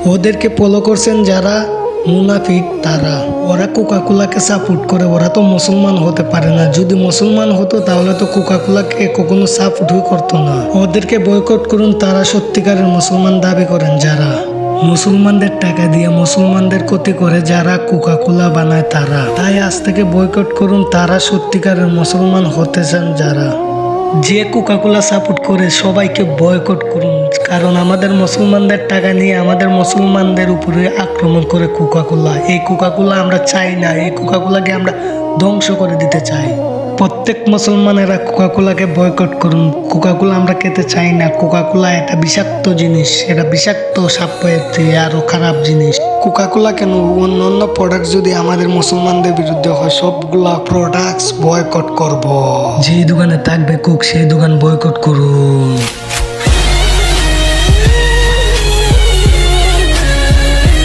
ওদেরকে ফলো করছেন যারা মুনাফিক তারা। ওরা কোকাকোলাকে সাপোর্ট করে, ওরা তো মুসলমান হতে পারে না। যদি মুসলমান হতো তাহলে তো কোকাকোলাকে কখনো সাপোর্টই করতো না। ওদেরকে বয়কট করুন, তারা সত্যিকারের মুসলমান দাবি করেন যারা। মুসলমানদের টাকা দিয়ে মুসলমানদের ক্ষতি করে যারা কোকাকোলা বানায় তারা। তাই আজ থেকে বয়কট করুন, তারা সত্যিকারের মুসলমান হতে চান যারা। যে কোকাকোলা সাপোর্ট করে সবাইকে বয়কট করুন, কারণ আমাদের মুসলমানদের টাকা নিয়ে আমাদের মুসলমানদের উপরে আক্রমণ করে কোকাকোলা। এই কোকাকোলা আমরা চাই না, এই কোকাকোলাকে আমরা ধ্বংস করে দিতে চাই। প্রত্যেক মুসলমানেরা কোকাকোলাকে বয়কট করুন। কোকাকোলা আমরা খেতে চাই না। কোকাকোলা একটা বিষাক্ত জিনিস, এটা বিষাক্ত সাপের চেয়ে আরো খারাপ জিনিস। কোকাকোলা কেন, অন্য প্রোডাক্ট যদি আমাদের মুসলমানদের বিরুদ্ধে হয় সবগুলা প্রোডাক্টস বয়কট করব। যেই দোকানে থাকবে কোক সেই দোকান বয়কট করুন।